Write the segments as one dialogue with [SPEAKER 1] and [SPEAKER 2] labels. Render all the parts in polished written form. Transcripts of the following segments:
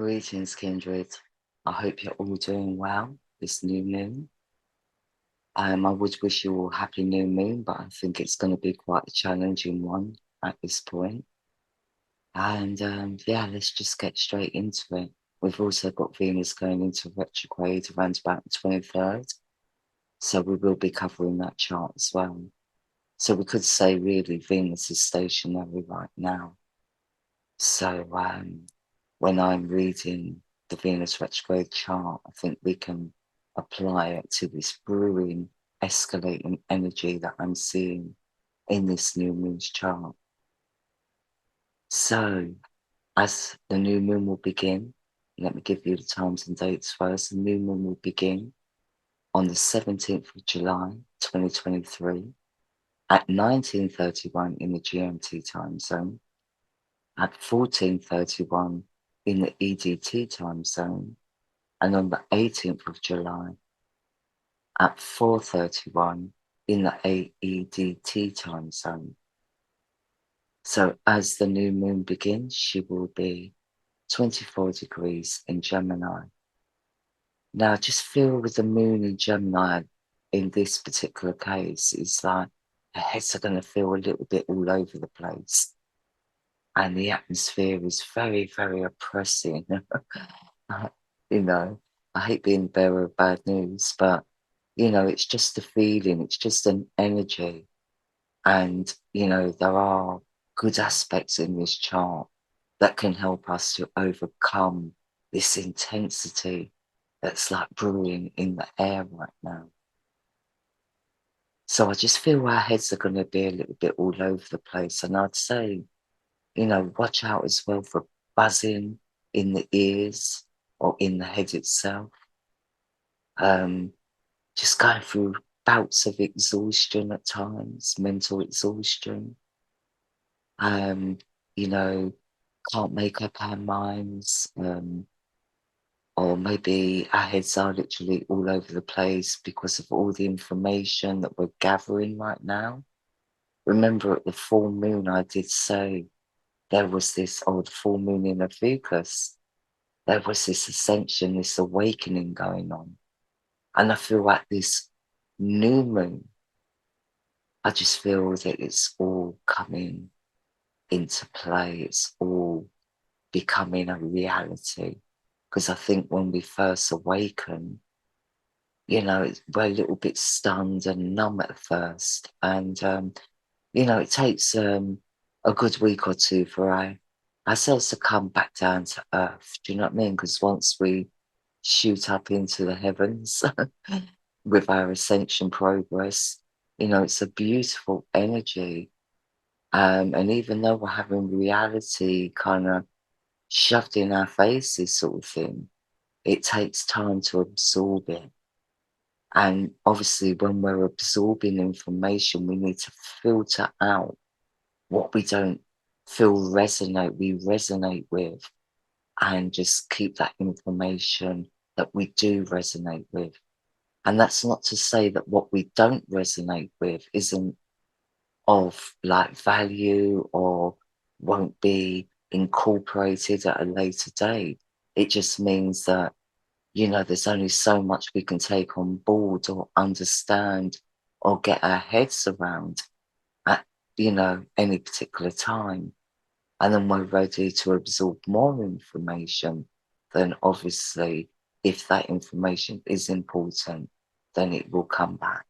[SPEAKER 1] Greetings, kindred. I hope you're all doing well this new moon. I would wish you all happy new moon, but I think it's going to be quite a challenging one at this point. And yeah, let's just get straight into it. We've also got Venus going into retrograde around about the 23rd. So we will be covering that chart as well. So we could say really Venus is stationary right now. So when I'm reading the Venus retrograde chart, I think we can apply it to this brewing, escalating energy that I'm seeing in this new moon's chart. So as the new moon will begin, let me give you the times and dates first. The new moon will begin on the 17th of July, 2023 at 19:31 in the GMT time zone, at 14:31 in the EDT time zone, and on the 18th of July at 4:31 in the AEDT time zone. So as the new moon begins, she will be 24 degrees in Gemini. Now just feel with the moon in Gemini in this particular case is like the heads are going to feel a little bit all over the place. And the atmosphere is very, very oppressing. You know, I hate being the bearer of bad news, but, it's just a feeling, it's just an energy. And, there are good aspects in this chart that can help us to overcome this intensity that's like brewing in the air right now. So I just feel our heads are going to be a little bit all over the place. And I'd say, watch out as well for buzzing in the ears or in the head itself. Just going through bouts of exhaustion at times, mental exhaustion. Can't make up our minds. Or maybe our heads are literally all over the place because of all the information that we're gathering right now. Remember at the full moon, I did say there was this old full moon in Ophiuchus. There was this ascension, this awakening going on. And I feel like this new moon, I just feel that it's all coming into play. It's all becoming a reality. Because I think when we first awaken, we're a little bit stunned and numb at first. And, it takes a good week or two for ourselves to come back down to earth. Do you know what I mean? Because once we shoot up into the heavens with our ascension progress, it's a beautiful energy. And even though we're having reality kind of shoved in our faces sort of thing, it takes time to absorb it. And obviously when we're absorbing information, we need to filter out what we don't feel we resonate with, and just keep that information that we do resonate with. And that's not to say that what we don't resonate with isn't of like value or won't be incorporated at a later date. It just means that, there's only so much we can take on board or understand or get our heads around at, any particular time. And then we're ready to absorb more information, then obviously, if that information is important, then it will come back.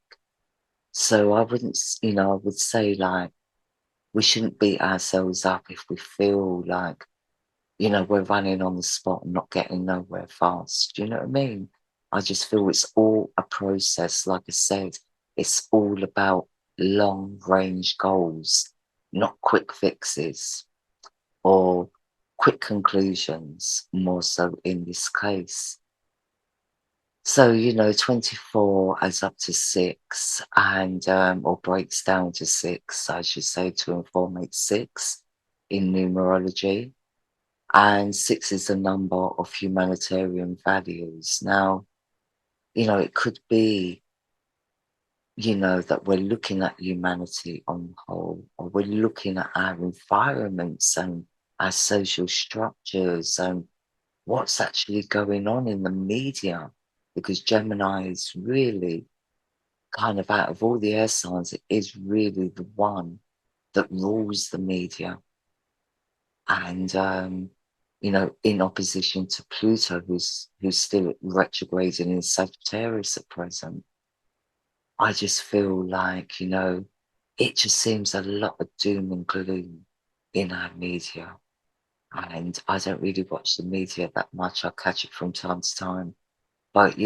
[SPEAKER 1] So I wouldn't, I would say like, we shouldn't beat ourselves up if we feel like, we're running on the spot and not getting nowhere fast. Do you know what I mean? I just feel it's all a process. Like I said, it's all about long range goals, not quick fixes or quick conclusions, more so in this case. So, 24 adds up to 6 and, or breaks down to 6, I should say. 2 and 4 make 6 in numerology. And 6 is the number of humanitarian values. Now, it could be, that we're looking at humanity on the whole, or we're looking at our environments and our social structures and what's actually going on in the media, because Gemini is really kind of, out of all the air signs, it is really the one that rules the media. And, in opposition to Pluto, who's still retrograding in Sagittarius at present. I just feel like, it just seems a lot of doom and gloom in our media. And I don't really watch the media that much. I catch it from time to time. But,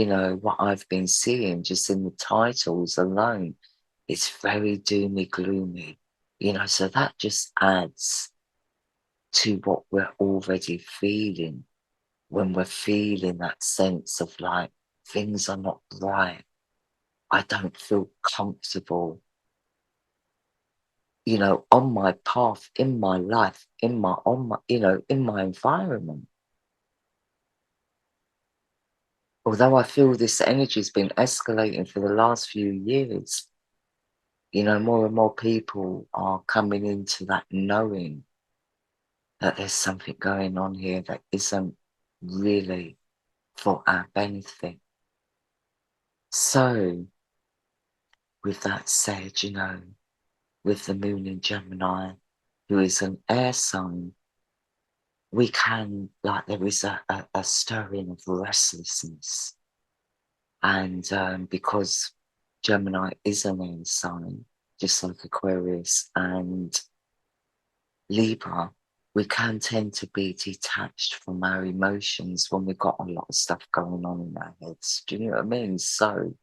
[SPEAKER 1] what I've been seeing just in the titles alone, it's very doomy, gloomy, so that just adds to what we're already feeling when we're feeling that sense of like things are not right. I don't feel comfortable, on my path, in my life, in my environment. Although I feel this energy has been escalating for the last few years, more and more people are coming into that knowing that there's something going on here that isn't really for our benefit. So, with that said, with the moon in Gemini, who is an air sign, we can, like, there is a stirring of restlessness. And because Gemini is an air sign, just like Aquarius and Libra, we can tend to be detached from our emotions when we've got a lot of stuff going on in our heads. Do you know what I mean? So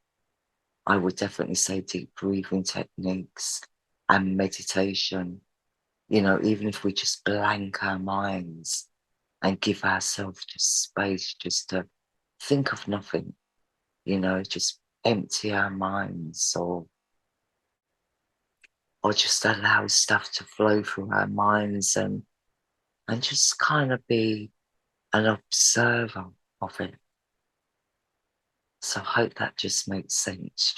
[SPEAKER 1] I would definitely say deep breathing techniques and meditation, even if we just blank our minds and give ourselves just space just to think of nothing, just empty our minds, or just allow stuff to flow through our minds, and just kind of be an observer of it. So I hope that just makes sense.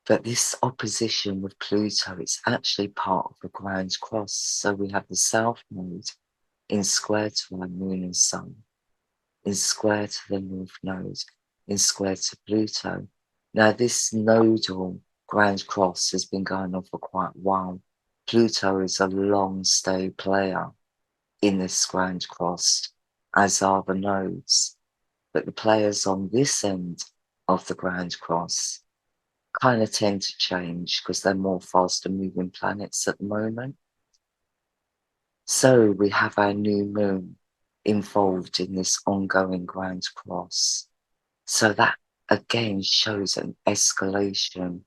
[SPEAKER 1] But this opposition with Pluto, it's actually part of the ground cross. So we have the South Node in square to our Moon and Sun, in square to the North Node, in square to Pluto. Now this nodal ground cross has been going on for quite a while. Pluto is a long stay player in this ground cross, as are the nodes. But the players on this end of the ground cross kind of tend to change because they're more faster moving planets at the moment. So we have our new moon involved in this ongoing ground cross. So that again shows an escalation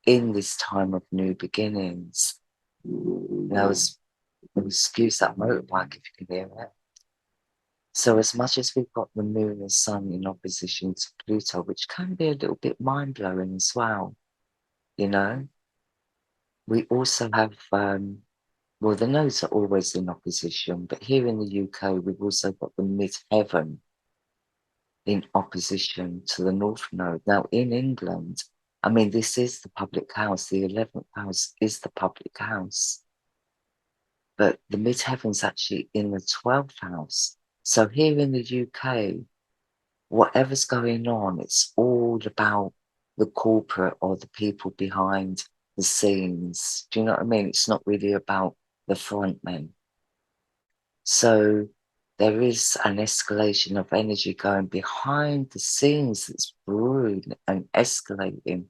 [SPEAKER 1] in this time of new beginnings. Now, excuse that motorbike if you can hear it. So as much as we've got the moon and sun in opposition to Pluto, which can be a little bit mind-blowing as well, we also have, well, the nodes are always in opposition, but here in the UK, we've also got the midheaven in opposition to the North Node. Now, in England, I mean, this is the public house. The 11th house is the public house. But the midheaven's actually in the 12th house. So here in the UK, whatever's going on, it's all about the corporate or the people behind the scenes. Do you know what I mean? It's not really about the front men. So there is an escalation of energy going behind the scenes that's brewing and escalating.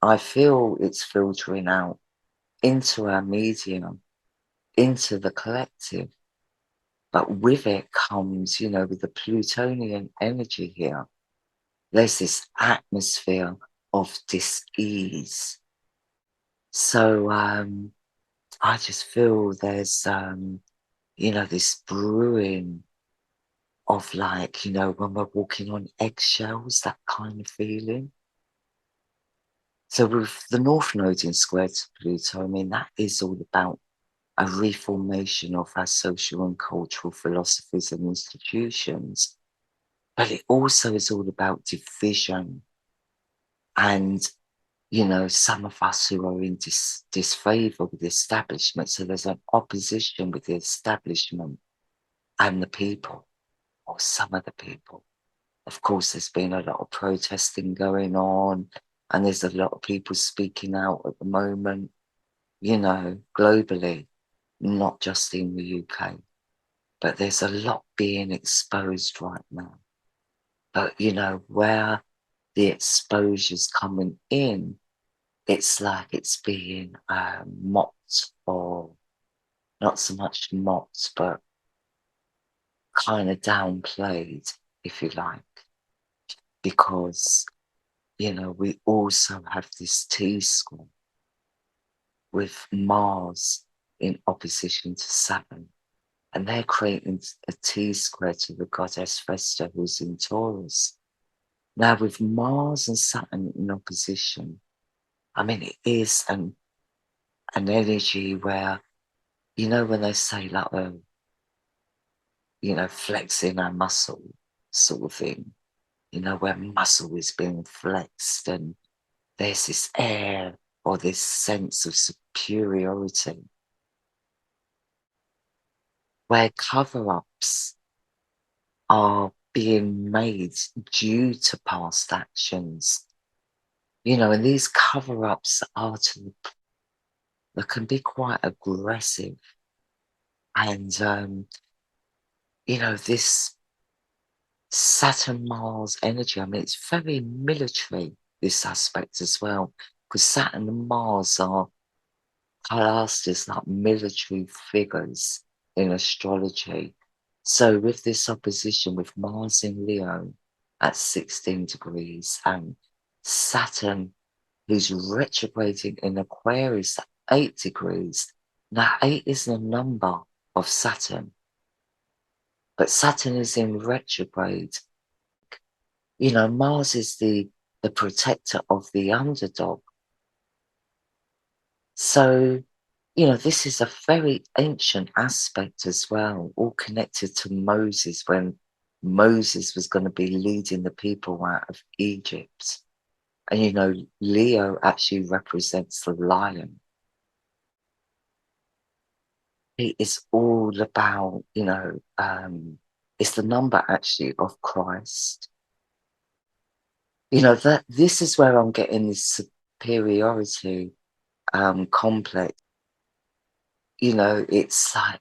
[SPEAKER 1] I feel it's filtering out into our medium, into the collective. But with it comes, with the Plutonian energy here, there's this atmosphere of dis-ease. So I just feel there's, this brewing of like, when we're walking on eggshells, that kind of feeling. So with the North Node in square to Pluto, I mean, that is all about a reformation of our social and cultural philosophies and institutions. But it also is all about division. And, some of us who are in disfavor with the establishment. So there's an opposition with the establishment and the people. or some of the people. Of course, there's been a lot of protesting going on, and there's a lot of people speaking out at the moment, globally, not just in the UK. But there's a lot being exposed right now. But, where the exposure's coming in, it's like it's being mocked, or not so much mocked, but kind of downplayed, if you like, because, we also have this T-square with Mars in opposition to Saturn. And they're creating a T-square to the goddess Vesta, who's in Taurus. Now, with Mars and Saturn in opposition, I mean, it is an energy where, when they say like, flexing our muscle sort of thing, where muscle is being flexed and there's this air or this sense of superiority, where cover-ups are being made due to past actions, and these cover-ups they can be quite aggressive. And, this Saturn-Mars energy, I mean, it's very military, this aspect as well, because Saturn and Mars are classed as like military figures in astrology. So with this opposition with Mars in Leo at 16 degrees and Saturn, who's retrograding in Aquarius at 8 degrees. Now, 8 is the number of Saturn, but Saturn is in retrograde. Mars is the protector of the underdog. So, this is a very ancient aspect as well, all connected to Moses, when Moses was going to be leading the people out of Egypt. And, Leo actually represents the lion. It is all about, it's the number actually of Christ. That this is where I'm getting this superiority complex. It's like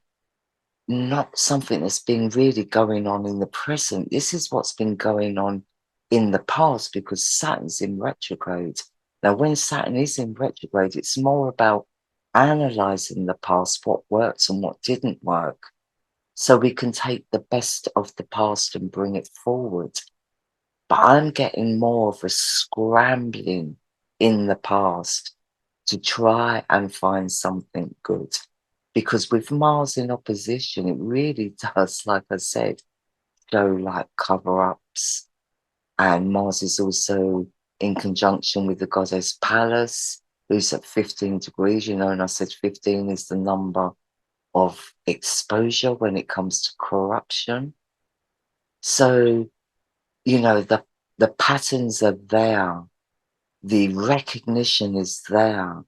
[SPEAKER 1] not something that's been really going on in the present. This is what's been going on in the past, because Saturn's in retrograde. Now, when Saturn is in retrograde, it's more about analysing the past, what worked and what didn't work, so we can take the best of the past and bring it forward. But I'm getting more of a scrambling in the past to try and find something good. Because with Mars in opposition, it really does, like I said, show like cover-ups. And Mars is also in conjunction with the goddess Pallas, who's at 15 degrees, and I said 15 is the number of exposure when it comes to corruption. So, the patterns are there. The recognition is there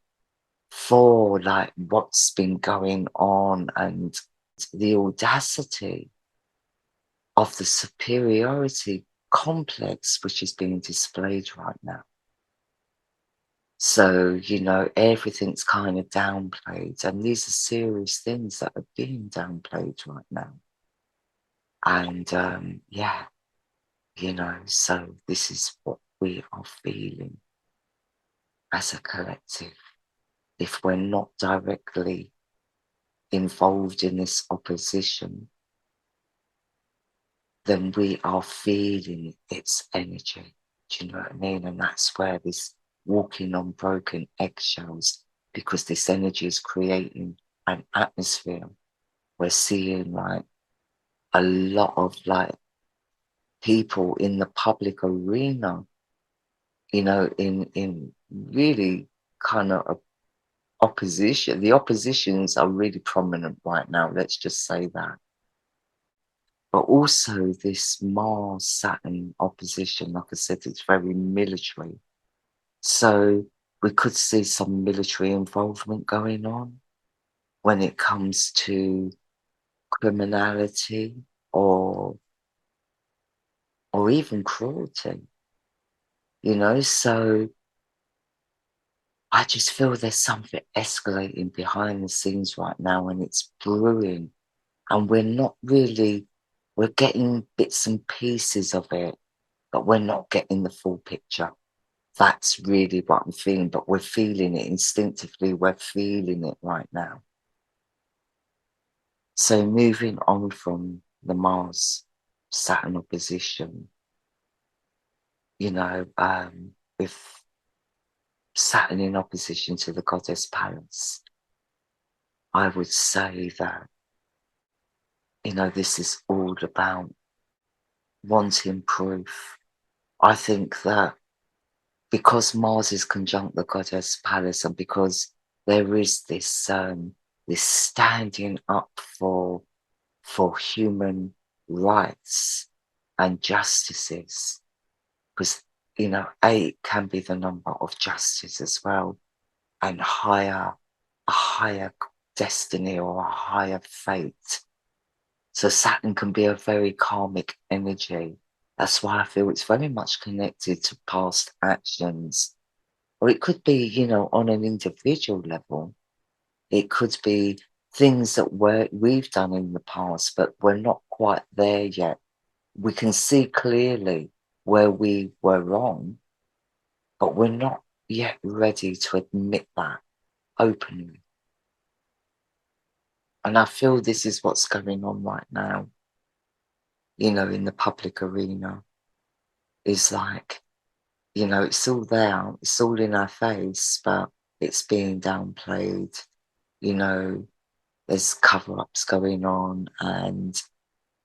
[SPEAKER 1] for like what's been going on, and the audacity of the superiority complex which is being displayed right now. So, everything's kind of downplayed, and these are serious things that are being downplayed right now. And so this is what we are feeling as a collective. If we're not directly involved in this opposition, then we are feeling its energy. Do you know what I mean? And that's where this walking on broken eggshells, because this energy is creating an atmosphere. We're seeing like a lot of like people in the public arena, in really kind of opposition. The oppositions are really prominent right now, let's just say that. But also this Mars-Saturn opposition, like I said, it's very military. So we could see some military involvement going on when it comes to criminality or or even cruelty, you know? So I just feel there's something escalating behind the scenes right now, and it's brewing, and we're not really, we're getting bits and pieces of it, but we're not getting the full picture. That's really what I'm feeling, but we're feeling it instinctively. We're feeling it right now. So moving on from the Mars Saturn opposition, you know, with Saturn in opposition to the goddess Pallas, I would say that, you know, this is all about wanting proof. I think that because Mars is conjunct the goddess Pallas, and because there is this standing up for human rights and justices, because, you know, 8 can be the number of justice as well, and a higher destiny or a higher fate. So Saturn can be a very karmic energy. That's why I feel it's very much connected to past actions. Or it could be, you know, on an individual level. It could be things that we've done in the past, but we're not quite there yet. We can see clearly where we were wrong, but we're not yet ready to admit that openly. And I feel this is what's going on right now, you know, in the public arena. Is like, you know, it's all there, it's all in our face, but it's being downplayed. You know, there's cover-ups going on, and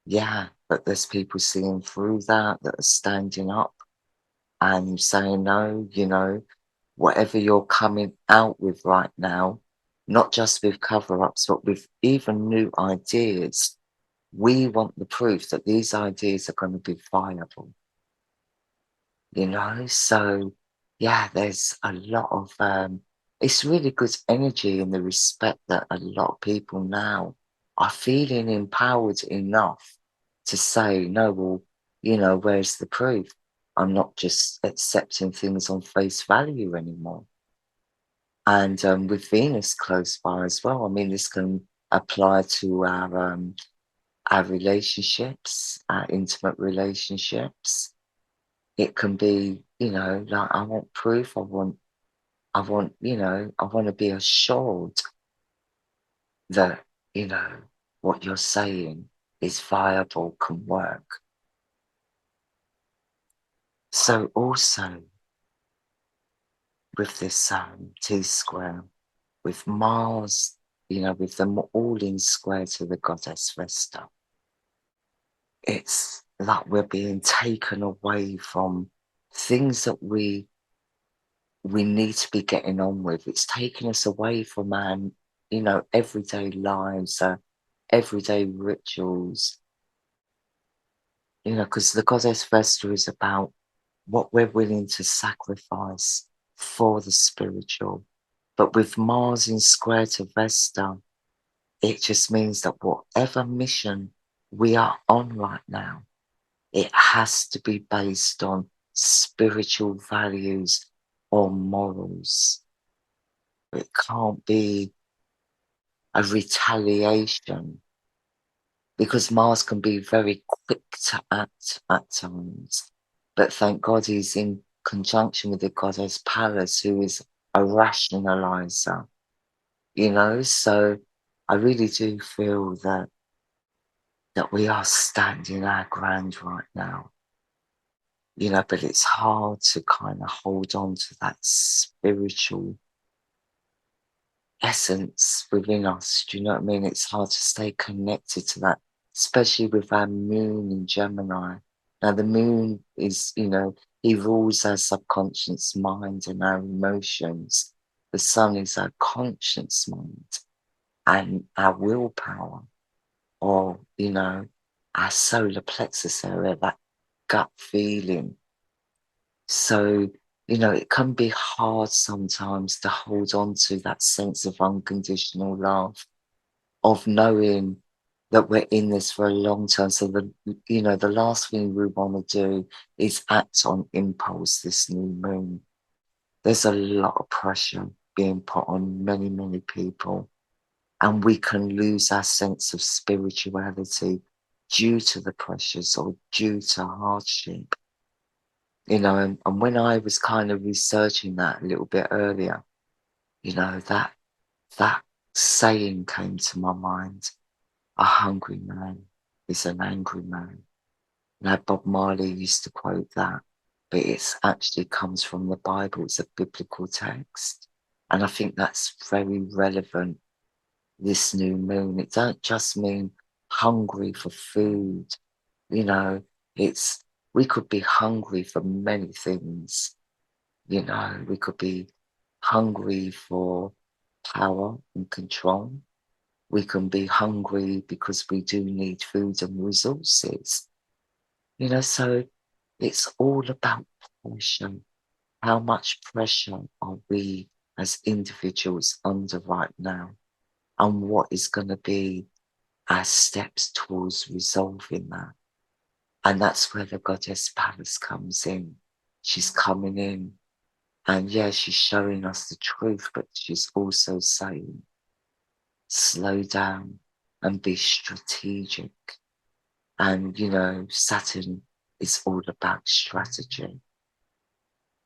[SPEAKER 1] yeah, but there's people seeing through that are standing up and saying, no, you know, whatever you're coming out with right now, not just with cover-ups, but with even new ideas, we want the proof that these ideas are going to be viable, you know? So, yeah, there's a lot of, it's really good energy in the respect that a lot of people now are feeling empowered enough to say, no, well, you know, where's the proof? I'm not just accepting things on face value anymore. And with Venus close by as well, I mean, this can apply to our relationships, our intimate relationships. It can be, you know, like I want proof. You know, I want to be assured that, you know, what you're saying is viable, can work. So also with this T-square, with Mars, you know, with them all in square to the goddess Vesta, it's like we're being taken away from things that we need to be getting on with. It's taking us away from our, you know, everyday lives, everyday rituals, you know, because the goddess Vesta is about what we're willing to sacrifice for the spiritual. But with Mars in square to Vesta, it just means that whatever mission we are on right now, it has to be based on spiritual values or morals. It can't be a retaliation, because Mars can be very quick to act at times. But thank God he's in conjunction with the goddess Pallas, who is a rationalizer, you know? So I really do feel that we are standing our ground right now, you know, but it's hard to kind of hold on to that spiritual essence within us. Do you know what I mean? It's hard to stay connected to that, especially with our moon in Gemini. Now, the moon is, you know, he rules our subconscious mind and our emotions. The sun is our conscious mind and our willpower, or, you know, our solar plexus area, that gut feeling. So, you know, it can be hard sometimes to hold on to that sense of unconditional love, of knowing that we're in this for a long time. So the last thing we want to do is act on impulse this new moon. There's a lot of pressure being put on many, many people, and we can lose our sense of spirituality due to the pressures or due to hardship. And when I was kind of researching that a little bit earlier, that saying came to my mind: a hungry man is an angry man. Now, Bob Marley used to quote that, but it actually comes from the Bible. It's a biblical text. And I think that's very relevant this new moon. It don't just mean hungry for food. You know, we could be hungry for many things. We could be hungry for power and control. We can be hungry because we do need food and resources. So it's all about pressure. How much pressure are we as individuals under right now? And what is going to be our steps towards resolving that? And that's where the goddess Pallas comes in. She's coming in, and yeah, she's showing us the truth, but she's also saying, slow down and be strategic. And, Saturn is all about strategy.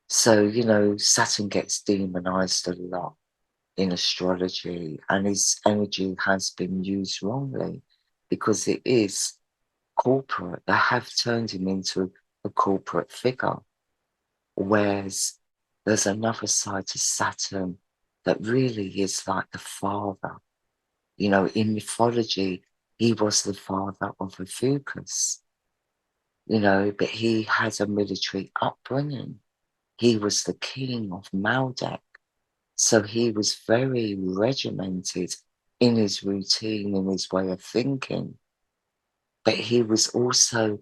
[SPEAKER 1] So, Saturn gets demonized a lot in astrology, and his energy has been used wrongly because it is corporate. They have turned him into a corporate figure. Whereas there's another side to Saturn that really is like the father. In mythology, he was the father of Ophiuchus, but he had a military upbringing. He was the king of Maldak. So he was very regimented in his routine, in his way of thinking. But he was also,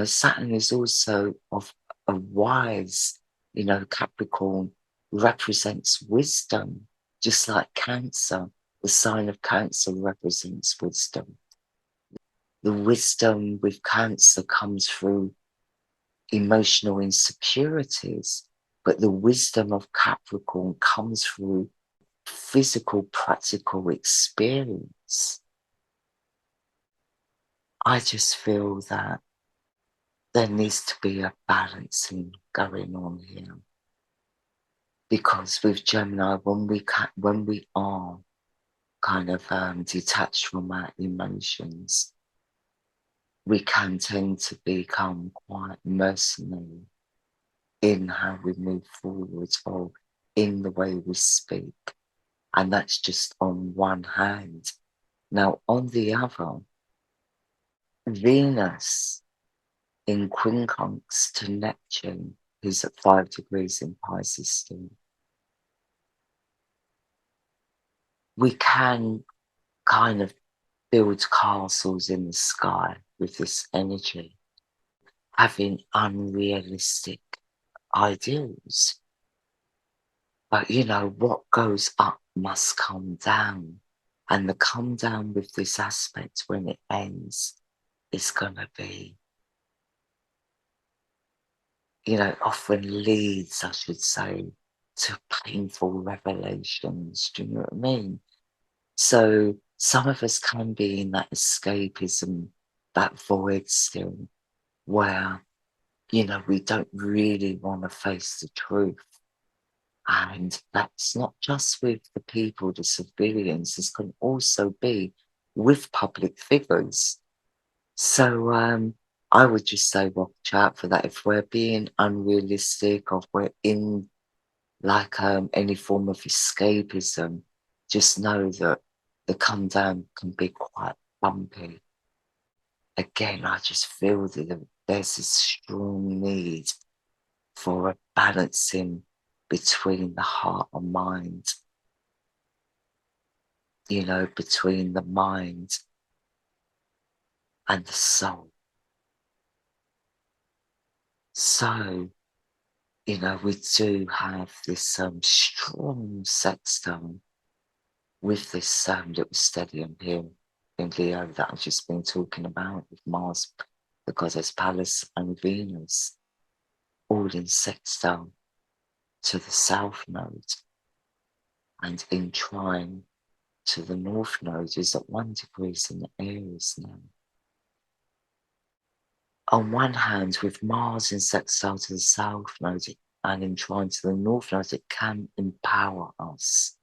[SPEAKER 1] Saturn is also of a wise, Capricorn represents wisdom, just like Cancer. The sign of Cancer represents wisdom. The wisdom with Cancer comes through emotional insecurities, but the wisdom of Capricorn comes through physical, practical experience. I just feel that there needs to be a balancing going on here. Because with Gemini, when we are kind of detached from our emotions, we can tend to become quite mercenary in how we move forward or in the way we speak. And that's just on one hand. Now, on the other, Venus in quincunx to Neptune, who's at 5 degrees in Pisces still, we can kind of build castles in the sky with this energy, having unrealistic ideals. But what goes up must come down. And the come down with this aspect when it ends is going to be, often leads, I should say, to painful revelations. Do you know what I mean? So some of us can be in that escapism, that void still, where, we don't really want to face the truth. And that's not just with the people, the civilians, this can also be with public figures. So I would just say watch out for that. If we're being unrealistic or if we're in like any form of escapism, just know that the come down can be quite bumpy. Again, I just feel that there's this strong need for a balancing between the heart and mind, between the mind and the soul. So, we do have this strong sextile with this little stellium here. in Leo that I've just been talking about with Mars, the goddess Pallas, and Venus, all in sextile to the south node and in trine to the north node is at 1 degree in the Aries now. On one hand, with Mars in sextile to the south node and in trine to the north node, it can empower us.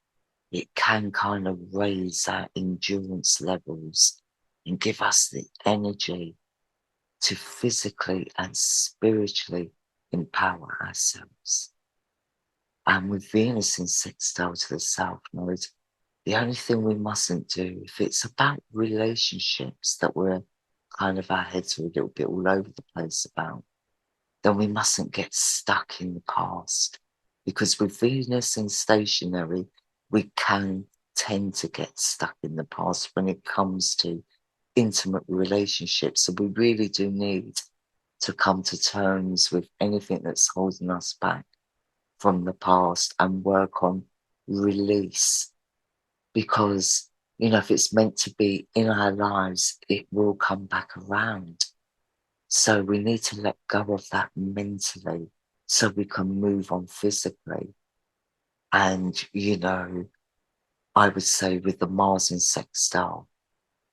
[SPEAKER 1] It can kind of raise our endurance levels and give us the energy to physically and spiritually empower ourselves. And with Venus in sextile to the south node, the only thing we mustn't do, if it's about relationships that we're kind of our heads are a little bit all over the place about, then we mustn't get stuck in the past. Because with Venus in stationary, we can tend to get stuck in the past when it comes to intimate relationships. So we really do need to come to terms with anything that's holding us back from the past and work on release. Because, you know, if it's meant to be in our lives, it will come back around. So we need to let go of that mentally so we can move on physically. And, you know, I would say with the Mars in sextile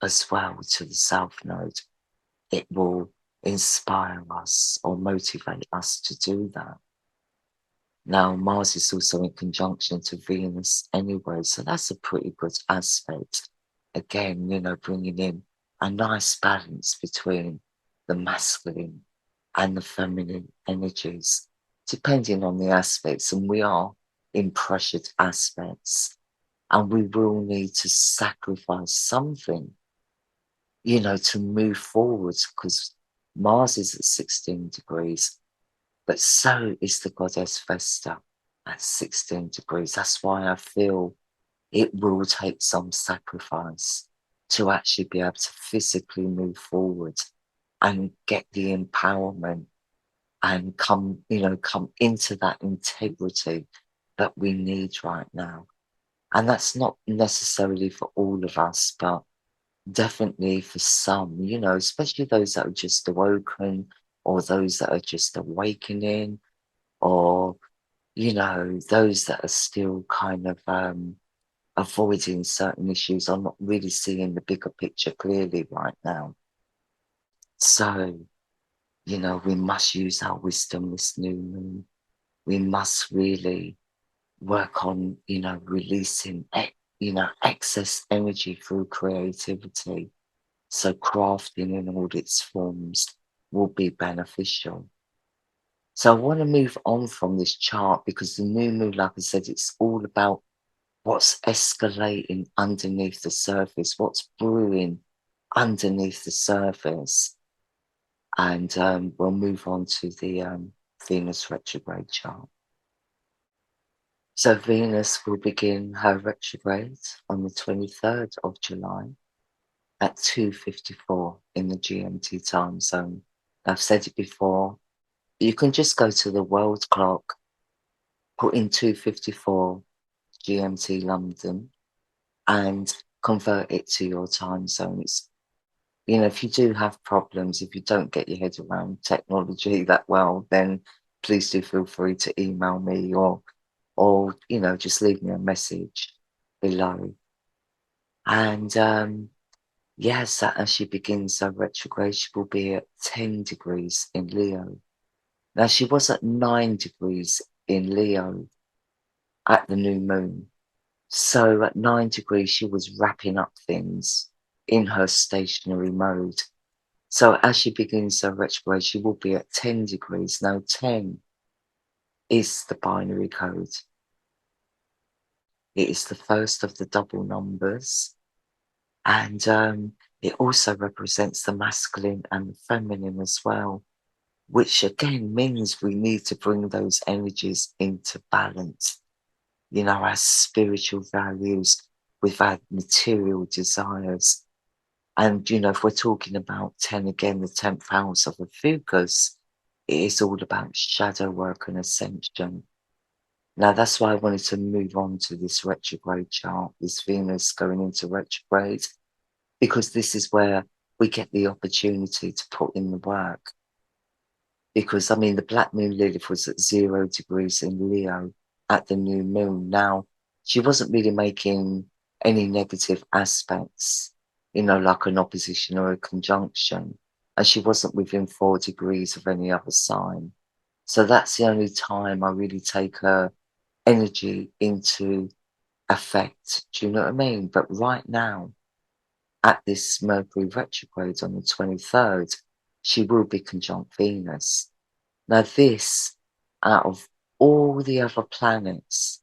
[SPEAKER 1] as well to the south node, it will inspire us or motivate us to do that. Now, Mars is also in conjunction to Venus anyway, so that's a pretty good aspect. Again, you know, bringing in a nice balance between the masculine and the feminine energies, depending on the aspects. And we are in pressured aspects, and we will need to sacrifice something, you know, to move forward, because Mars is at 16 degrees. But so is the goddess Vesta at 16 degrees. That's why I feel it will take some sacrifice to actually be able to physically move forward and get the empowerment and come into that integrity that we need right now. And that's not necessarily for all of us, but definitely for some, you know, especially those that are just awoken or those that are just awakening, or, you know, those that are still kind of avoiding certain issues. I'm not really seeing the bigger picture clearly right now. So, you know, we must use our wisdom this new moon. We must really work on, you know, releasing, excess energy through creativity. So crafting in all its forms will be beneficial. So I want to move on from this chart because the new moon, like I said, it's all about what's escalating underneath the surface, what's brewing underneath the surface. And we'll move on to the Venus retrograde chart. So Venus will begin her retrograde on the 23rd of July at 2:54 in the GMT time zone. I've said it before. You can just go to the world clock, put in 2:54 GMT London, and convert it to your time zone. It's, you know, if you do have problems, if you don't get your head around technology that well, then please do feel free to email me or you know, just leave me a message below. And yes, as she begins her retrograde, she will be at 10 degrees in Leo. Now, she was at 9 degrees in Leo at the new moon. So at 9 degrees, she was wrapping up things in her stationary mode. So as she begins her retrograde, she will be at 10 degrees. Now, 10 is the binary code. It is the first of the double numbers. And it also represents the masculine and the feminine as well, which again means we need to bring those energies into balance. You know, our spiritual values with our material desires. And, you know, if we're talking about 10 again, the 10th house of Ophiuchus, it is all about shadow work and ascension. Now, that's why I wanted to move on to this retrograde chart, this Venus going into retrograde. because this is where we get the opportunity to put in the work. Because, I mean, the Black Moon Lilith was at 0 degrees in Leo at the new moon. Now, she wasn't really making any negative aspects, like an opposition or a conjunction. And she wasn't within 4 degrees of any other sign. So that's the only time I really take her energy into effect. Do you know what I mean? But right now, at this Mercury retrograde on the 23rd, she will be conjunct Venus. Now this, out of all the other planets,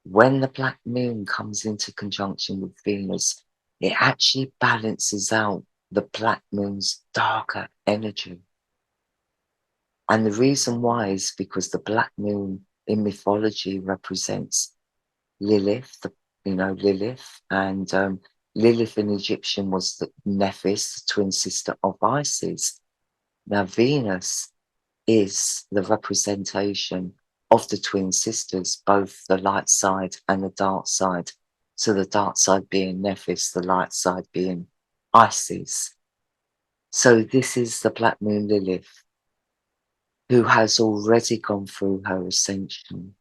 [SPEAKER 1] when the Black Moon comes into conjunction with Venus, it actually balances out the Black Moon's darker energy. And the reason why is because the Black Moon in mythology represents Lilith, Lilith, and Lilith in Egyptian was the Nephis, the twin sister of Isis. Now Venus is the representation of the twin sisters, both the light side and the dark side. So the dark side being Nephis, the light side being Isis. So this is the Black Moon Lilith, who has already gone through her ascension,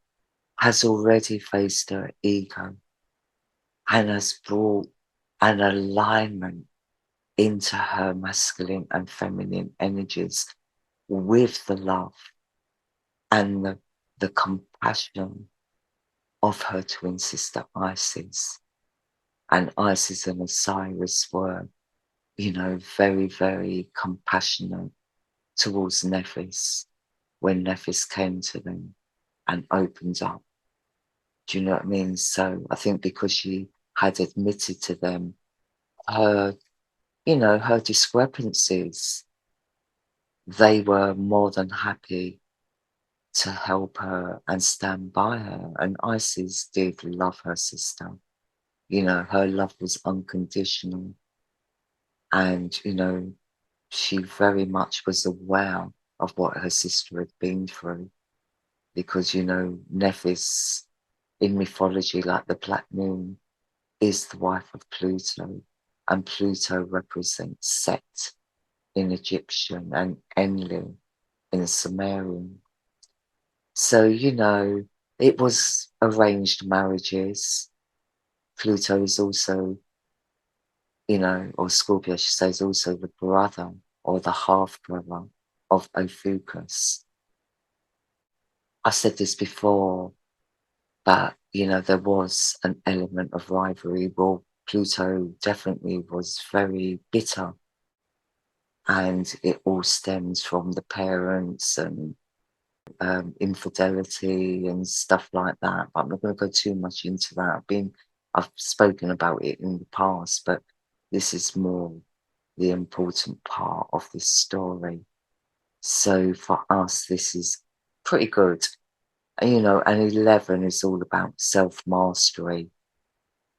[SPEAKER 1] has already faced her ego, and has brought an alignment into her masculine and feminine energies with the love and the compassion of her twin sister Isis. And Isis and Osiris were, very, very compassionate towards Nephis when Nephis came to them and opened up. Do you know what I mean? So I think because she had admitted to them her, her discrepancies, they were more than happy to help her and stand by her. And Isis did love her sister. Her love was unconditional. And, she very much was aware of what her sister had been through. Because, Nephis in mythology, like the Black Moon, is the wife of Pluto. And Pluto represents Set in Egyptian and Enlil in Sumerian. So, it was arranged marriages. Pluto is also, or Scorpio, I should say, is also the brother or the half-brother of Ophiuchus. I said this before, but, there was an element of rivalry. Well, Pluto definitely was very bitter, and it all stems from the parents and infidelity and stuff like that. But I'm not going to go too much into that. I've spoken about it in the past, but this is more the important part of this story. So for us, this is pretty good. And 11 is all about self-mastery.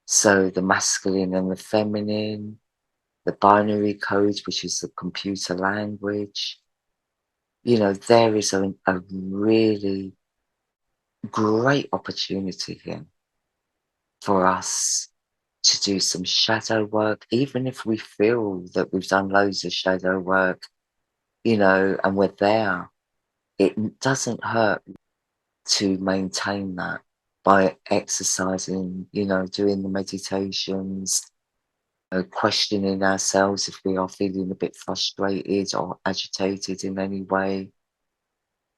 [SPEAKER 1] So the masculine and the feminine, the binary code, which is the computer language, there is a really great opportunity here for us to do some shadow work, even if we feel that we've done loads of shadow work, and we're there. It doesn't hurt to maintain that by exercising, doing the meditations, questioning ourselves if we are feeling a bit frustrated or agitated in any way,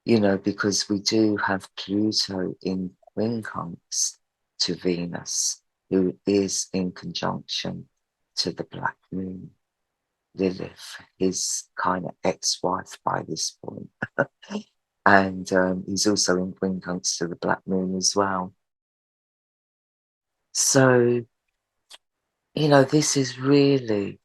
[SPEAKER 1] because we do have Pluto in quincunx to Venus, who is in conjunction to the Black Moon. Lilith, his kind of ex-wife by this point. And he's also in quincunx to the Black Moon as well. So, this is really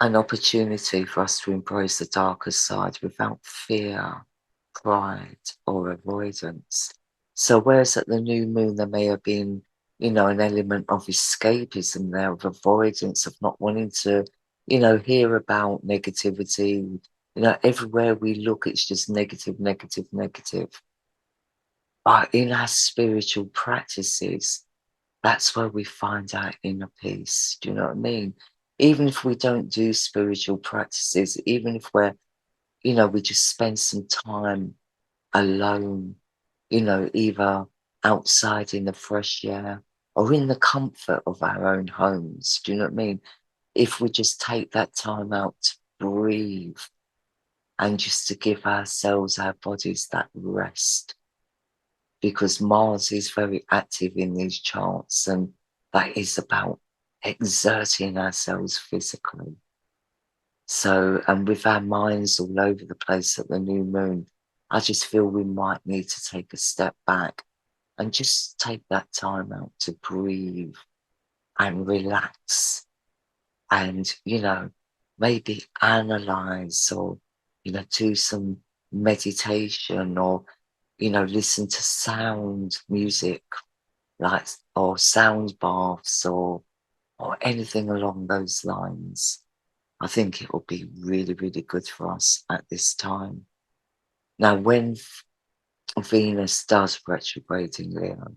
[SPEAKER 1] an opportunity for us to embrace the darker side without fear, pride, or avoidance. So whereas at the new moon there may have been, an element of escapism there, of avoidance, of not wanting to, hear about negativity. Everywhere we look, it's just negative, negative, negative. But in our spiritual practices, That's where we find our inner peace. Do you know what I mean? Even if we don't do spiritual practices, even if we're, we just spend some time alone, either outside in the fresh air or in the comfort of our own homes. Do you know what I mean? If we just take that time out to breathe and just to give ourselves, our bodies that rest, because Mars is very active in these charts, and that is about exerting ourselves physically. So, and with our minds all over the place at the new moon, I just feel we might need to take a step back and just take that time out to breathe and relax and, maybe analyze or, do some meditation or, listen to sound music like or sound baths or anything along those lines. I think it will be really, really good for us at this time. Now, when Venus does retrograde in Leo,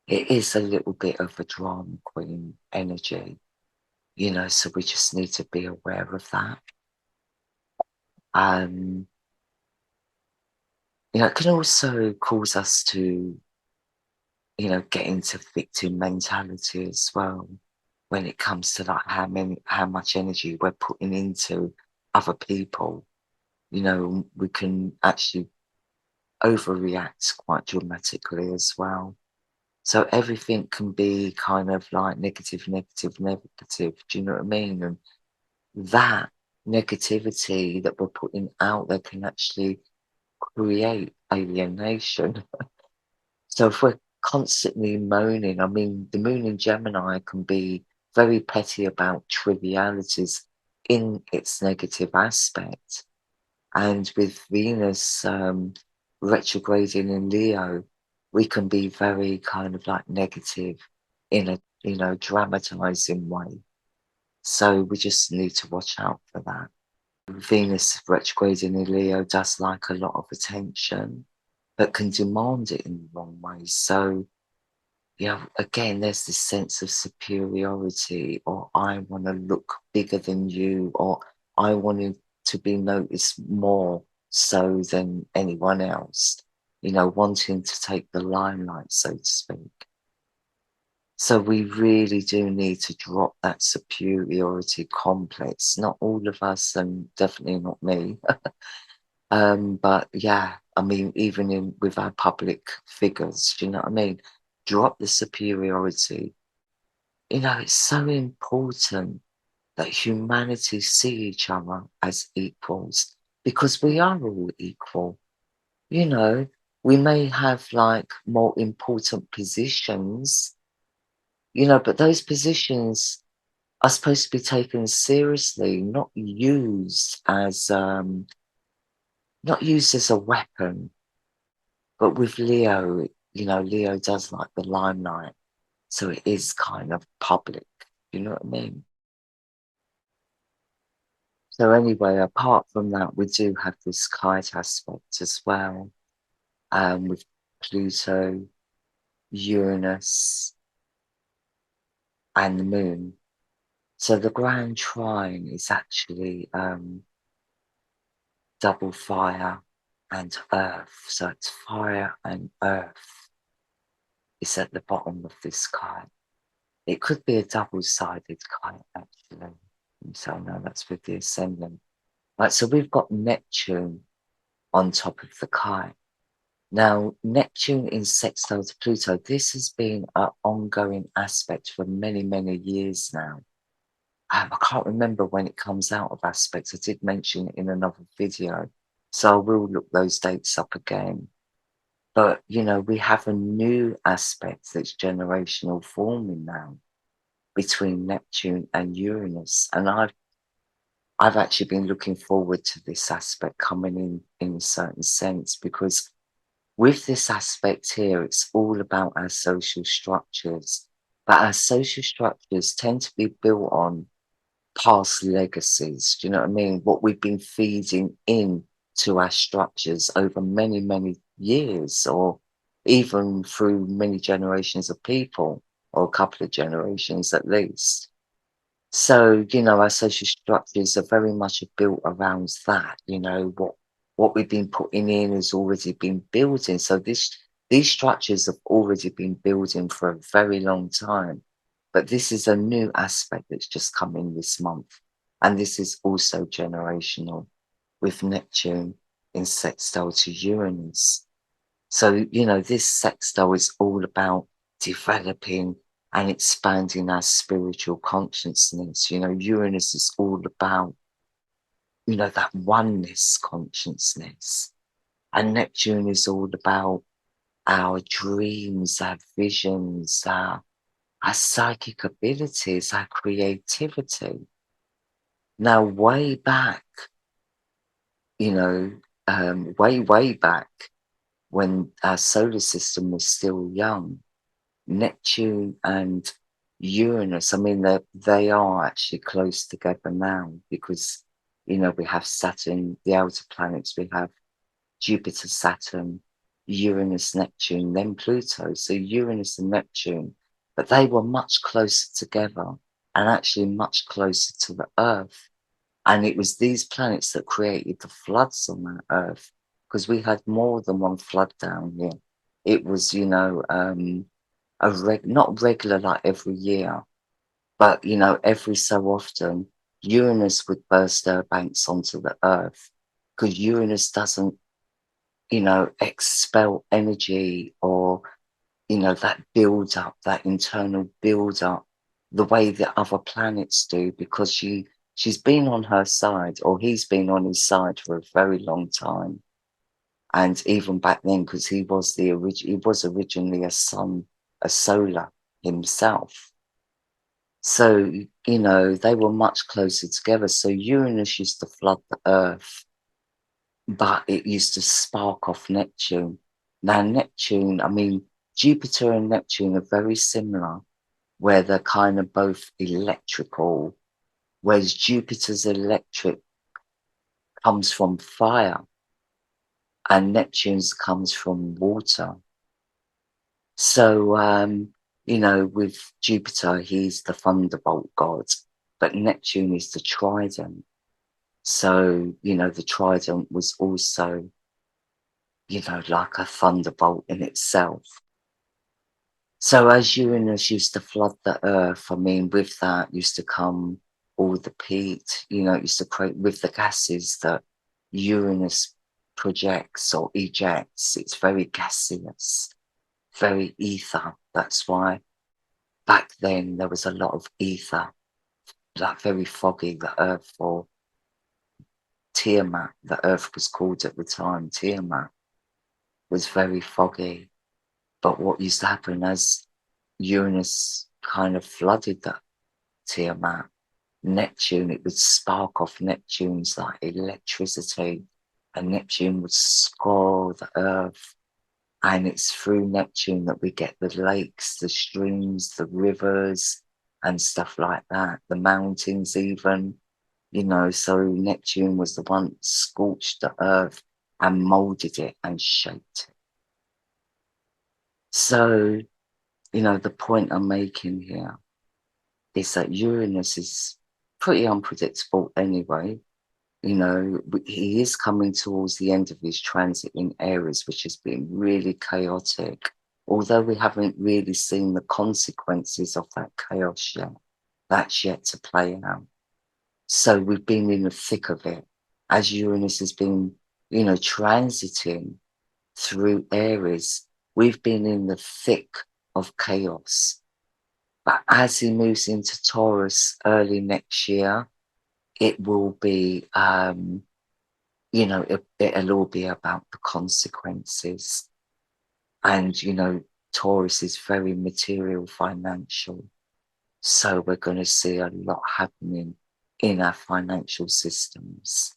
[SPEAKER 1] it is a little bit of a drama queen energy, so we just need to be aware of that. Um, it can also cause us to, get into victim mentality as well when it comes to like how much energy we're putting into other people. We can actually overreact quite dramatically as well. So everything can be kind of like negative, negative, negative. Do you know what I mean? And that negativity that we're putting out there can actually create alienation. So if we're constantly moaning, I mean, the moon in Gemini can be very petty about trivialities in its negative aspect. And with Venus retrograding in Leo, we can be very kind of like negative in a, dramatizing way. So we just need to watch out for that. Venus retrograding in Leo does like a lot of attention, but can demand it in the wrong way. So, again, there's this sense of superiority, or I want to look bigger than you, or I want to be noticed more so than anyone else, wanting to take the limelight, so to speak. So we really do need to drop that superiority complex. Not all of us, and definitely not me. But yeah, I mean, even with our public figures, do you know what I mean? Drop the superiority. It's so important that humanity see each other as equals, because we are all equal. You know, we may have like more important positions, but those positions are supposed to be taken seriously, not used as a weapon. But with Leo, Leo does like the limelight, so it is kind of public. You know what I mean? So anyway, apart from that, we do have this kite aspect as well, with Pluto, Uranus, and the Moon. So the grand trine is actually double fire and earth. So it's fire and earth is at the bottom of this kite. It could be a double-sided kite, actually. So no, that's with the ascendant. Right, so we've got Neptune on top of the kite. Now, Neptune in sextile to Pluto, this has been an ongoing aspect for many, many years now. I can't remember when it comes out of aspects. I did mention it in another video, so I will look those dates up again. But, we have a new aspect that's generational forming now between Neptune and Uranus. And I've actually been looking forward to this aspect coming in a certain sense, because with this aspect here, it's all about our social structures. But our social structures tend to be built on past legacies. Do you know what I mean? What we've been feeding in to our structures over many, many years, or even through many generations of people. or a couple of generations at least. So, our social structures are very much built around that, what we've been putting in has already been building. So these structures have already been building for a very long time. But this is a new aspect that's just come in this month. And this is also generational with Neptune in sextile to Uranus. So, this sextile is all about developing and expanding our spiritual consciousness. Uranus is all about, that oneness consciousness. And Neptune is all about our dreams, our visions, our psychic abilities, our creativity. Now, way back, way back when our solar system was still young, Neptune and Uranus, I mean, they are actually close together now because, we have Saturn, the outer planets, we have Jupiter, Saturn, Uranus, Neptune, then Pluto. So Uranus and Neptune, but they were much closer together and actually much closer to the Earth. And it was these planets that created the floods on that Earth because we had more than one flood down here. It was, not regular like every year, but every so often Uranus would burst their banks onto the Earth because Uranus doesn't, expel energy or that build up, that internal build up, the way that other planets do, because she's been on her side, or he's been on his side for a very long time. And even back then, because he was originally a solar himself. So, they were much closer together. So Uranus used to flood the Earth, but it used to spark off Neptune. Now, Neptune, I mean, Jupiter and Neptune are very similar, where they're kind of both electrical, whereas Jupiter's electric comes from fire and Neptune's comes from water. So, with Jupiter, he's the thunderbolt god, but Neptune is the trident. So, the trident was also, like a thunderbolt in itself. So as Uranus used to flood the Earth, I mean, with that used to come all the peat, it used to create with the gases that Uranus projects or ejects. It's very gaseous, very ether. That's why back then there was a lot of ether, like very foggy, the Earth, or Tiamat, the Earth was called at the time, Tiamat, was very foggy. But what used to happen as Uranus kind of flooded the Tiamat, Neptune, it would spark off Neptune's like electricity, and Neptune would score the Earth. And it's through Neptune that we get the lakes, the streams, the rivers, and stuff like that, the mountains even, so Neptune was the one that scorched the Earth and molded it and shaped it. So, the point I'm making here is that Uranus is pretty unpredictable anyway. He is coming towards the end of his transit in Aries, which has been really chaotic, although we haven't really seen the consequences of that chaos yet. That's yet to play out. So we've been in the thick of it as Uranus has been, transiting through Aries. We've been in the thick of chaos. But as he moves into Taurus early next year, it will be, it'll all be about the consequences. And, Taurus is very material, financial. So we're going to see a lot happening in our financial systems.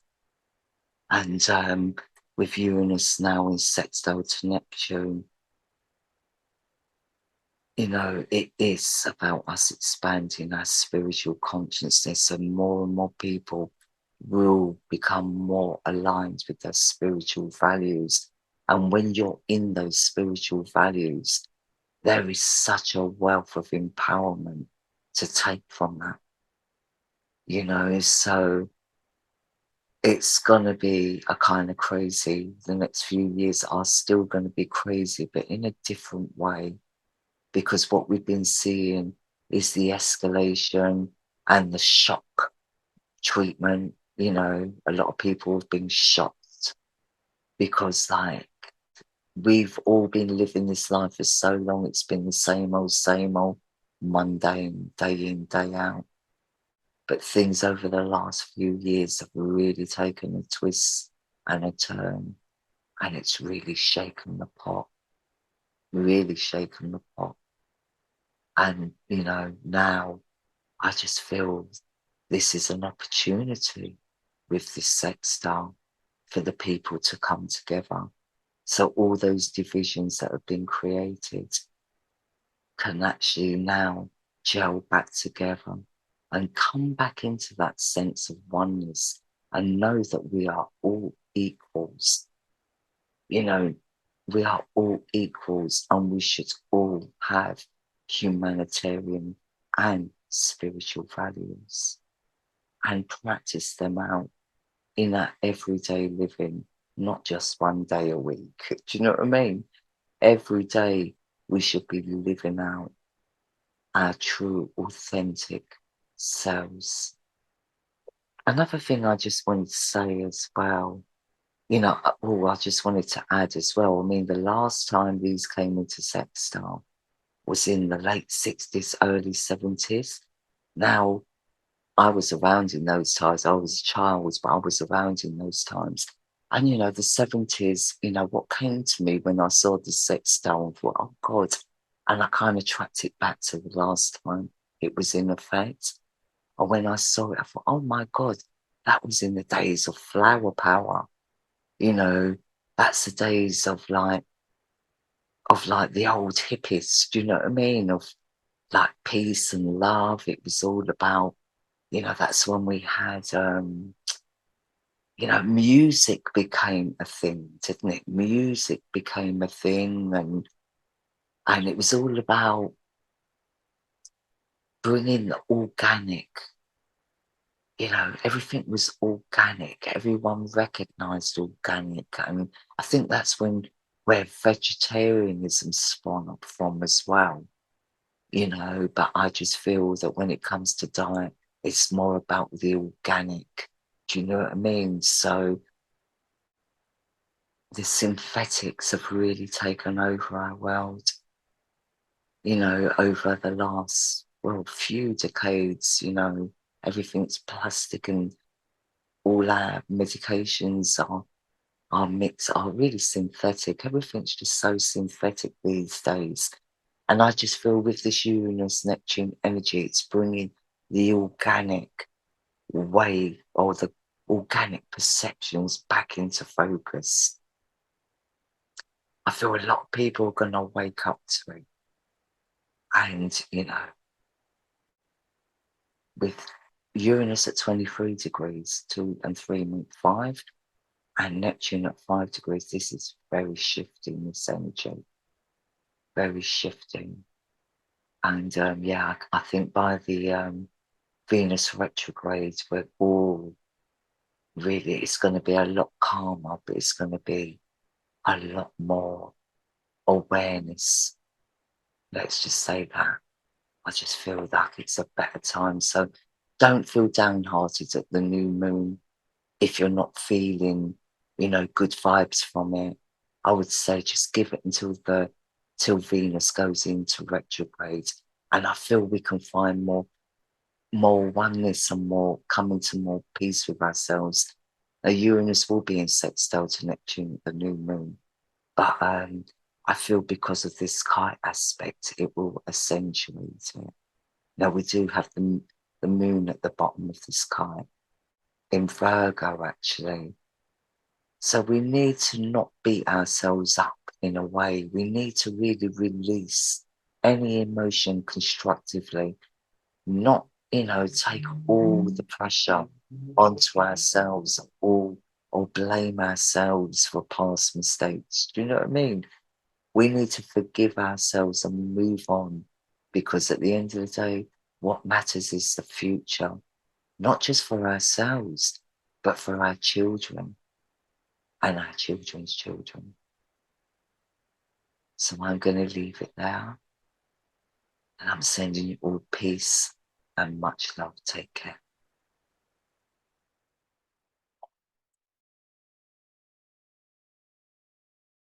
[SPEAKER 1] And with Uranus now in sextile to Neptune, it is about us expanding our spiritual consciousness, and more people will become more aligned with their spiritual values. And when you're in those spiritual values, there is such a wealth of empowerment to take from that, so it's going to be a kind of crazy. The next few years are still going to be crazy, but in a different way, because what we've been seeing is the escalation and the shock treatment. A lot of people have been shocked because, like, we've all been living this life for so long. It's been the same old, mundane, day in, day out. But things over the last few years have really taken a twist and a turn, and it's really shaken the pot, really shaken the pot. And, now I just feel this is an opportunity with this sextile for the people to come together. So all those divisions that have been created can actually now gel back together and come back into that sense of oneness and know that we are all equals. We are all equals, and we should all have humanitarian and spiritual values and practice them out in our everyday living, not just one day a week. Do you know what I mean? Every day we should be living out our true, authentic selves. Another thing I just wanted to say as well, I just wanted to add as well, I mean, the last time these came into sextile was in the late 60s, early 70s. Now, I was around in those times. I was a child, but I was around in those times. And, the 70s, what came to me when I saw the sextile, I thought, oh, God. And I kind of tracked it back to the last time it was in effect. And when I saw it, I thought, oh, my God, that was in the days of flower power. That's the days of like the old hippies. Do you know what I mean? Of like peace and love. It was all about, that's when we had, music became a thing, didn't it? Music became a thing, and it was all about bringing the organic. Everything was organic. Everyone recognized organic, and I think that's where vegetarianism spun up from as well. But I just feel that when it comes to diet, it's more about the organic. Do you know what I mean? So the synthetics have really taken over our world, over the last, few decades, everything's plastic, and all our medications are really synthetic. Everything's just so synthetic these days. And I just feel with this Uranus Neptune energy, it's bringing the organic way or the organic perceptions back into focus. I feel a lot of people are going to wake up to it. And, with Uranus at 23 degrees, 2 and 3.5, and Neptune at 5 degrees, this is very shifting, this energy. Very shifting. And I think by the Venus retrograde, we're all really, it's going to be a lot calmer, but it's going to be a lot more awareness. Let's just say that. I just feel like it's a better time. So don't feel downhearted at the new moon if you're not feeling, good vibes from it. I would say just give it till Venus goes into retrograde. And I feel we can find more oneness and more coming to more peace with ourselves. Now, Uranus will be in sextile to Neptune at the new moon. But I feel because of this kite aspect, it will accentuate it. Now, we do have the moon at the bottom of the sky in Virgo, actually. So we need to not beat ourselves up in a way. We need to really release any emotion constructively, not, take all the pressure onto ourselves or blame ourselves for past mistakes. Do you know what I mean? We need to forgive ourselves and move on, because at the end of the day, what matters is the future, not just for ourselves, but for our children and our children's children. So I'm going to leave it there, and I'm sending you all peace and much love. Take care.